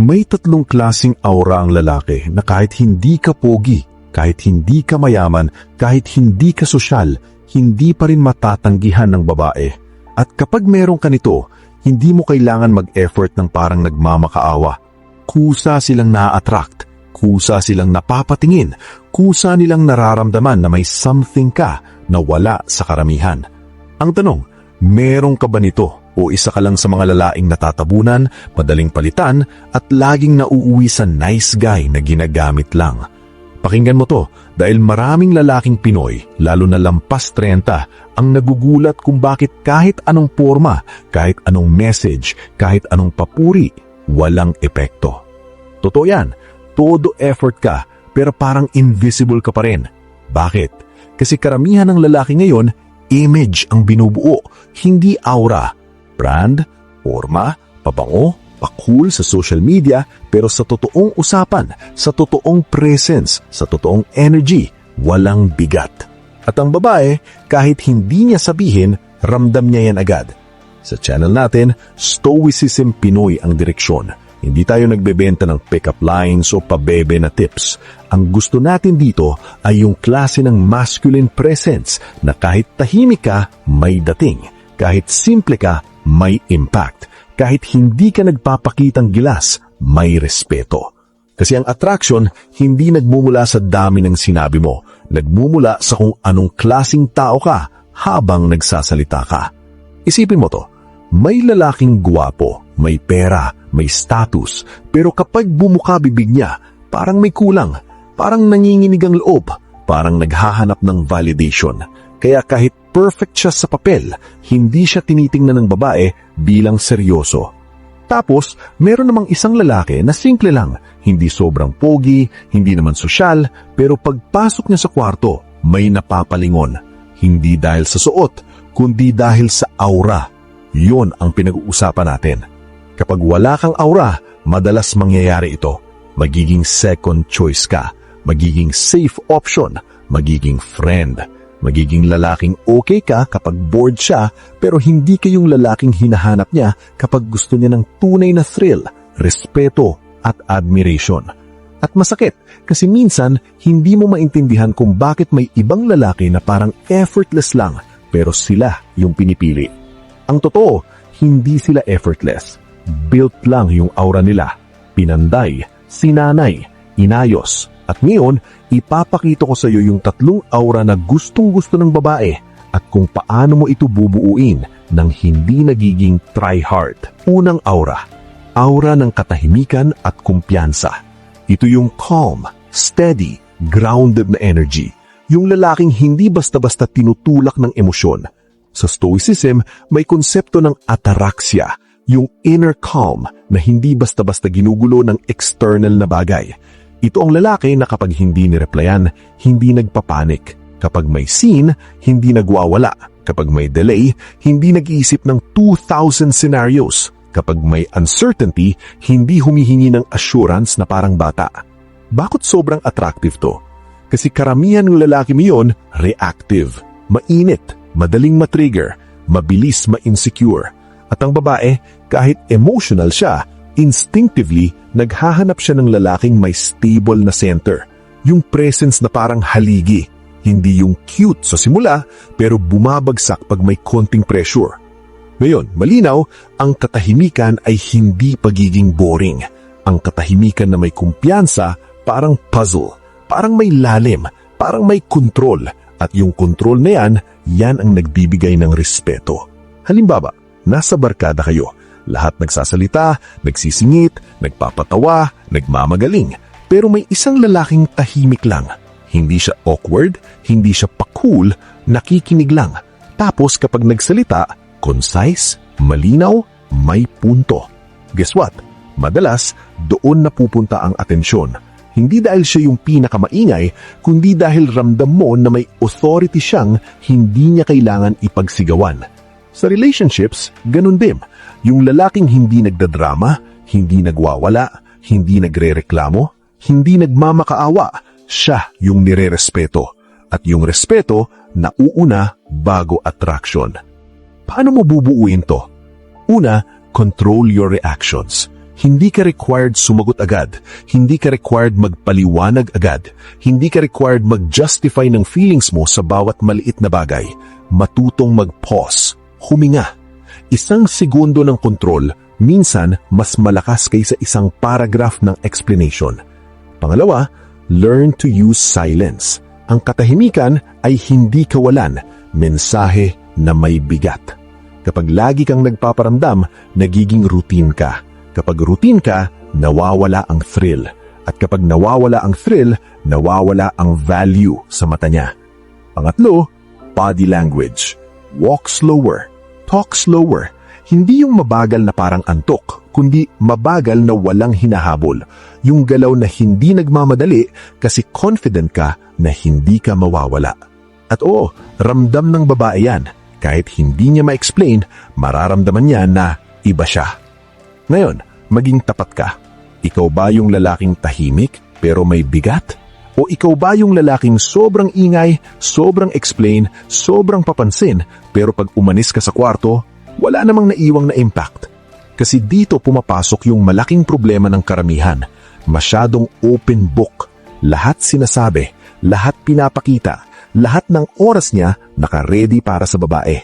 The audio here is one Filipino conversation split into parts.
May tatlong klasing aura ang lalaki na kahit hindi ka pogi, kahit hindi ka mayaman, kahit hindi ka sosyal, hindi pa rin matatanggihan ng babae. At kapag meron ka nito, hindi mo kailangan mag-effort ng parang nagmamakaawa. Kusa silang na-attract, kusa silang napapatingin, kusa nilang nararamdaman na may something ka na wala sa karamihan. Ang tanong, meron ka ba nito o isa ka lang sa mga lalaing natatabunan, madaling palitan at laging nauuwi sa nice guy na ginagamit lang? Pakinggan mo to dahil maraming lalaking Pinoy, lalo na lampas 30, ang nagugulat kung bakit kahit anong forma, kahit anong message, kahit anong papuri, walang epekto. Totoo yan, todo effort ka pero parang invisible ka pa rin. Bakit? Kasi karamihan ng lalaki ngayon, image ang binubuo, hindi aura. Brand, forma, pabango, pa-cool sa social media, pero sa totoong usapan, sa totoong presence, sa totoong energy, walang bigat. At ang babae, kahit hindi niya sabihin, ramdam niya yan agad. Sa channel natin, Stoicism Pinoy ang direksyon. Hindi tayo nagbebenta ng pick-up lines o pabebe na tips. Ang gusto natin dito ay yung klase ng masculine presence na kahit tahimik ka, may dating. Kahit simple ka, may impact. Kahit hindi ka nagpapakitang gilas, may respeto. Kasi ang attraction, hindi nagmumula sa dami ng sinabi mo. Nagmumula sa kung anong klaseng tao ka habang nagsasalita ka. Isipin mo to, may lalaking gwapo, may pera, may status, pero kapag bumuka bibig niya, parang may kulang, parang nanginginig ang loob, parang naghahanap ng validation. Kaya kahit perfect siya sa papel, hindi siya tinitingnan ng babae bilang seryoso. Tapos, meron namang isang lalaki na simple lang, hindi sobrang pogi, hindi naman sosyal, pero pagpasok niya sa kwarto, may napapalingon. Hindi dahil sa suot, kundi dahil sa aura. Yun ang pinag-uusapan natin. Kapag wala kang aura, madalas mangyayari ito. Magiging second choice ka, magiging safe option, magiging friend. Magiging lalaking okay ka kapag bored siya, pero hindi kayong lalaking hinahanap niya kapag gusto niya ng tunay na thrill, respeto at admiration. At masakit kasi minsan hindi mo maintindihan kung bakit may ibang lalaki na parang effortless lang, pero sila yung pinipili. Ang totoo, hindi sila effortless. Built lang yung aura nila, pinanday, sinanay, inayos. At ngayon, ipapakita ko sa iyo yung tatlong aura na gustong-gusto ng babae at kung paano mo ito bubuuin nang hindi nagiging try-hard. Unang aura, aura ng katahimikan at kumpiyansa. Ito yung calm, steady, grounded na energy. Yung lalaking hindi basta-basta tinutulak ng emosyon. Sa Stoicism, may konsepto ng ataraxia, yung inner calm na hindi basta-basta ginugulo ng external na bagay. Ito ang lalaki na kapag hindi nireplyan, hindi nagpapanik. Kapag may scene, hindi nagwawala. Kapag may delay, hindi nag-iisip ng 2,000 scenarios. Kapag may uncertainty, hindi humihingi ng assurance na parang bata. Bakit sobrang attractive to? Kasi karamihan ng lalaki mo yun, reactive, mainit, madaling matrigger, mabilis ma-insecure. At ang babae, kahit emotional siya, instinctively, naghahanap siya ng lalaking may stable na center. Yung presence na parang haligi. Hindi yung cute sa simula, pero bumabagsak pag may konting pressure. Ngayon, malinaw, ang katahimikan ay hindi pagiging boring. Ang katahimikan na may kumpiyansa, parang puzzle. Parang may lalim, parang may kontrol. At yung kontrol na yan ang nagbibigay ng respeto. Halimbawa, nasa barkada kayo. Lahat nagsasalita, nagsisingit, nagpapatawa, nagmamagaling. Pero may isang lalaking tahimik lang. Hindi siya awkward, hindi siya pa-cool, nakikinig lang. Tapos kapag nagsalita, concise, malinaw, may punto. Guess what? Madalas, doon napupunta ang atensyon. Hindi dahil siya yung pinakamaingay, kundi dahil ramdam mo na may authority siyang hindi niya kailangan ipagsigawan. Sa relationships, ganun din. Yung lalaking hindi nagdadrama, hindi nagwawala, hindi nagrereklamo, hindi nagmamakaawa, siya yung nirerespeto. At yung respeto, nauuna bago attraction. Paano mo bubuuin to? Una, control your reactions. Hindi ka required sumagot agad. Hindi ka required magpaliwanag agad. Hindi ka required mag-justify ng feelings mo sa bawat maliit na bagay. Matutong mag-pause, huminga. Isang segundo ng kontrol, minsan mas malakas kaysa isang paragraph ng explanation. Pangalawa, learn to use silence. Ang katahimikan ay hindi kawalan, mensahe na may bigat. Kapag lagi kang nagpaparamdam, nagiging routine ka. Kapag routine ka, nawawala ang thrill. At kapag nawawala ang thrill, nawawala ang value sa mata niya. Pangatlo, body language. Walk slower. Talk slower. Hindi yung mabagal na parang antok, kundi mabagal na walang hinahabol. Yung galaw na hindi nagmamadali kasi confident ka na hindi ka mawawala. At oo, ramdam ng babae yan. Kahit hindi niya ma-explain, mararamdaman niya na iba siya. Ngayon, maging tapat ka. Ikaw ba yung lalaking tahimik pero may bigat? O ikaw ba yung lalaking sobrang ingay, sobrang explain, sobrang papansin, pero pag umanis ka sa kwarto, wala namang naiwang na impact? Kasi dito pumapasok yung malaking problema ng karamihan. Masyadong open book. Lahat sinasabi, lahat pinapakita, lahat ng oras niya naka-ready para sa babae.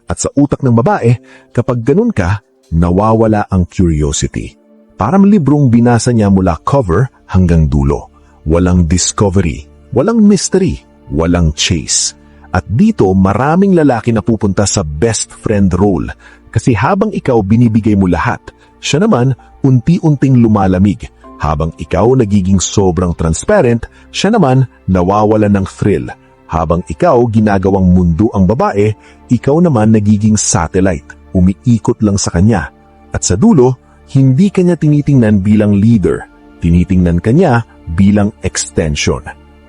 At sa utak ng babae, kapag ganun ka, nawawala ang curiosity. Parang librong binasa niya mula cover hanggang dulo. Walang discovery, walang mystery, walang chase. At dito maraming lalaki na pupunta sa best friend role. Kasi habang ikaw binibigay mo lahat, siya naman unti-unting lumalamig. Habang ikaw nagiging sobrang transparent, siya naman nawawala ng thrill. Habang ikaw ginagawang mundo ang babae, ikaw naman nagiging satellite, umiikot lang sa kanya. At sa dulo, hindi kanya tinitingnan bilang leader, tinitingnan kanya bilang extension.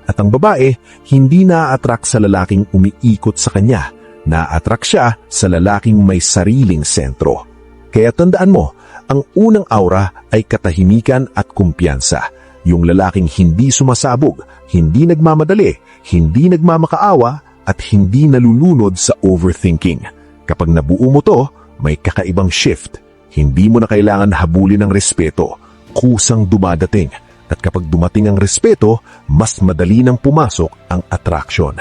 At ang babae, hindi na-attract sa lalaking umiikot sa kanya, na-attract siya sa lalaking may sariling sentro. Kaya tandaan mo, ang unang aura ay katahimikan at kumpiyansa. Yung lalaking hindi sumasabog, hindi nagmamadali, hindi nagmamakaawa, at hindi nalulunod sa overthinking. Kapag nabuo mo to, may kakaibang shift. Hindi mo na kailangan habulin ng respeto, kusang dumadating. At kapag dumating ang respeto, mas madali nang pumasok ang attraction.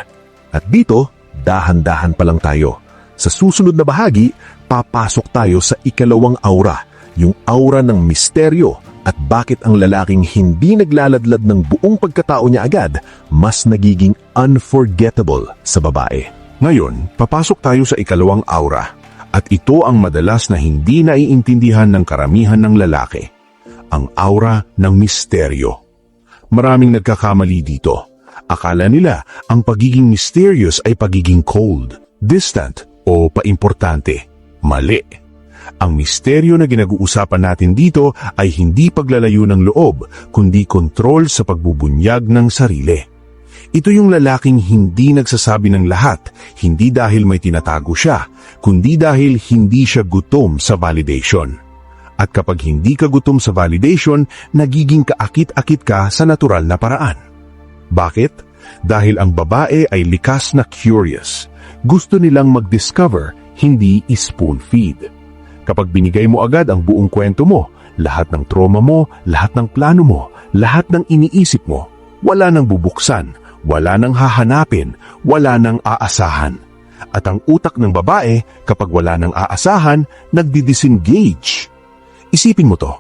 At dito, dahan-dahan pa lang tayo. Sa susunod na bahagi, papasok tayo sa ikalawang aura, yung aura ng misteryo at bakit ang lalaking hindi naglaladlad ng buong pagkatao niya agad, mas nagiging unforgettable sa babae. Ngayon, papasok tayo sa ikalawang aura. At ito ang madalas na hindi naiintindihan ng karamihan ng lalaki. Ang aura ng misteryo. Maraming nagkakamali dito. Akala nila ang pagiging mysterious ay pagiging cold, distant o paimportante. Mali. Ang misteryo na ginag-uusapan natin dito ay hindi paglalayo ng loob, kundi kontrol sa pagbubunyag ng sarili. Ito yung lalaking hindi nagsasabi ng lahat, hindi dahil may tinatago siya, kundi dahil hindi siya gutom sa validation. At kapag hindi ka gutom sa validation, nagiging kaakit-akit ka sa natural na paraan. Bakit? Dahil ang babae ay likas na curious. Gusto nilang mag-discover, hindi spoon-feed. Kapag binigay mo agad ang buong kwento mo, lahat ng trauma mo, lahat ng plano mo, lahat ng iniisip mo, wala nang bubuksan, wala nang hahanapin, wala nang aasahan. At ang utak ng babae, kapag wala nang aasahan, nagdi-disengage. Isipin mo to,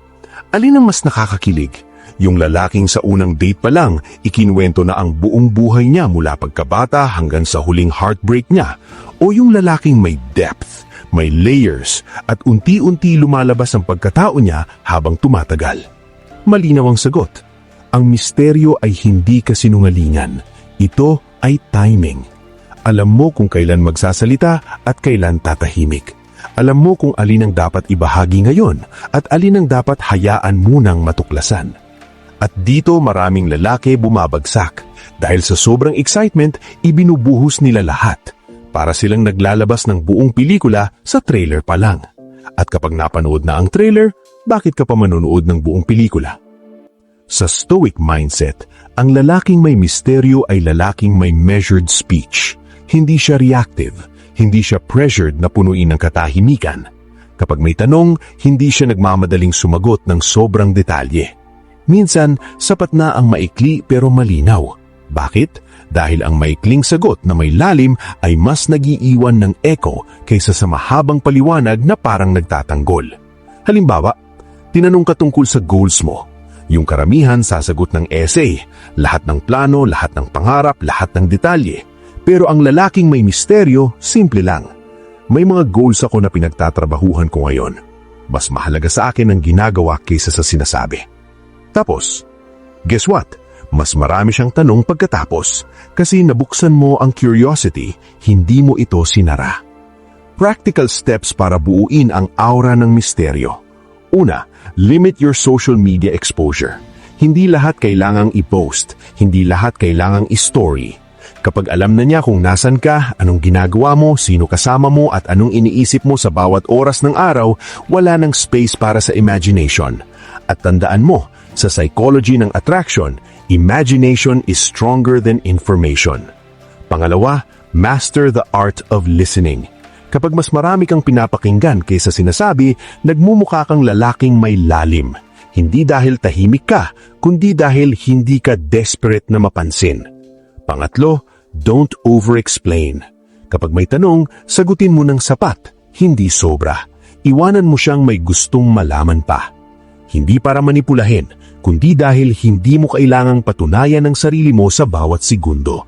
alin ang mas nakakakilig? Yung lalaking sa unang date pa lang, ikinwento na ang buong buhay niya mula pagkabata hanggang sa huling heartbreak niya, o yung lalaking may depth, may layers, at unti-unti lumalabas ang pagkatao niya habang tumatagal? Malinaw ang sagot. Ang misteryo ay hindi kasinungalingan. Ito ay timing. Alam mo kung kailan magsasalita at kailan tatahimik. Alam mo kung alin ang dapat ibahagi ngayon at alin ang dapat hayaan munang matuklasan. At dito maraming lalaki bumabagsak dahil sa sobrang excitement, ibinubuhos nila lahat. Para silang naglalabas ng buong pelikula sa trailer pa lang. At kapag napanood na ang trailer, bakit ka pa manonood ng buong pelikula? Sa stoic mindset, ang lalaking may misteryo ay lalaking may measured speech. Hindi siya reactive. Hindi siya pressured na punuin ng katahimikan. Kapag may tanong, hindi siya nagmamadaling sumagot ng sobrang detalye. Minsan, sapat na ang maikli pero malinaw. Bakit? Dahil ang maikling sagot na may lalim ay mas nagiiwan ng echo kaysa sa mahabang paliwanag na parang nagtatanggol. Halimbawa, tinanong ka tungkol sa goals mo. Yung karamihan sasagot ng essay, lahat ng plano, lahat ng pangarap, lahat ng detalye. Pero ang lalaking may misteryo, simple lang. May mga goals ako na pinagtatrabahuhan ko ngayon. Mas mahalaga sa akin ang ginagawa kaysa sa sinasabi. Tapos, guess what? Mas marami siyang tanong pagkatapos kasi nabuksan mo ang curiosity, hindi mo ito sinara. Practical steps para buuin ang aura ng misteryo. Una, limit your social media exposure. Hindi lahat kailangang i-post, hindi lahat kailangang i-story. Kapag alam na niya kung nasan ka, anong ginagawa mo, sino kasama mo at anong iniisip mo sa bawat oras ng araw, wala nang space para sa imagination. At tandaan mo, sa psychology ng attraction, imagination is stronger than information. Pangalawa, master the art of listening. Kapag mas marami kang pinapakinggan kaysa sinasabi, nagmumukha kang lalaking may lalim. Hindi dahil tahimik ka, kundi dahil hindi ka desperate na mapansin. Pangatlo, don't over-explain. Kapag may tanong, sagutin mo ng sapat, hindi sobra. Iwanan mo siyang may gustong malaman pa. Hindi para manipulahin, kundi dahil hindi mo kailangang patunayan ang sarili mo sa bawat segundo.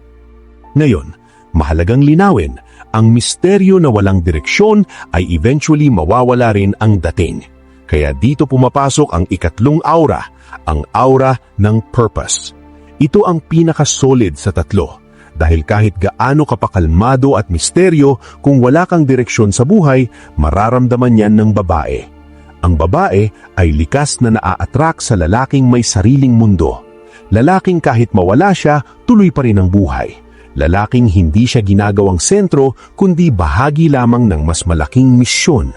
Ngayon, mahalagang linawin, ang misteryo na walang direksyon ay eventually mawawala rin ang dating. Kaya dito pumapasok ang ikatlong aura, ang aura ng purpose. Ito ang pinaka-solid sa tatlo. Dahil kahit gaano kapakalmado at misteryo, kung wala kang direksyon sa buhay, mararamdaman yan ng babae. Ang babae ay likas na naa-attract sa lalaking may sariling mundo. Lalaking kahit mawala siya, tuloy pa rin ang buhay. Lalaking hindi siya ginagawang sentro, kundi bahagi lamang ng mas malaking misyon.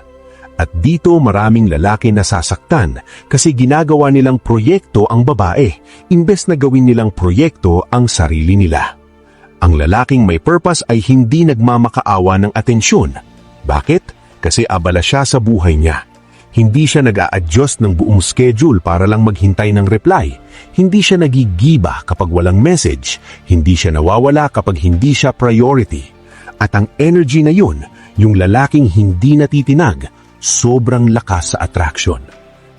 At dito maraming lalaki nasasaktan kasi ginagawa nilang proyekto ang babae, imbes na gawin nilang proyekto ang sarili nila. Ang lalaking may purpose ay hindi nagmamakaawa ng atensyon. Bakit? Kasi abala siya sa buhay niya. Hindi siya nag-a-adjust ng buong schedule para lang maghintay ng reply. Hindi siya nagigiba kapag walang message. Hindi siya nawawala kapag hindi siya priority. At ang energy na yun, yung lalaking hindi natitinag, sobrang lakas sa attraction.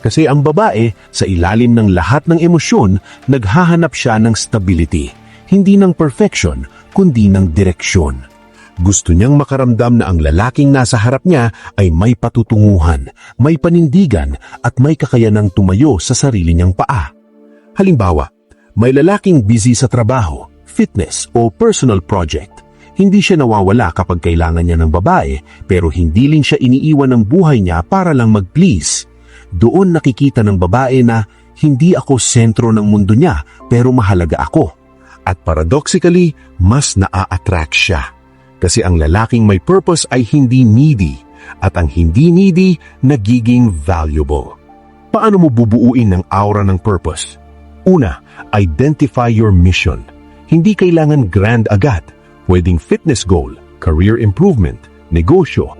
Kasi ang babae, sa ilalim ng lahat ng emosyon, naghahanap siya ng stability. Hindi ng perfection, kundi ng direksyon. Gusto niyang makaramdam na ang lalaking nasa harap niya ay may patutunguhan, may panindigan at may kakayanang tumayo sa sarili niyang paa. Halimbawa, may lalaking busy sa trabaho, fitness o personal project. Hindi siya nawawala kapag kailangan niya ng babae, pero hindi rin siya iniiwan ng buhay niya para lang mag-please. Doon nakikita ng babae na hindi ako sentro ng mundo niya pero mahalaga ako. At paradoxically, mas naa-attract siya. Kasi ang lalaking may purpose ay hindi needy at ang hindi needy nagiging valuable. Paano mo bubuuin ang aura ng purpose? Una, identify your mission. Hindi kailangan grand agad. Pwedeng fitness goal, career improvement, negosyo,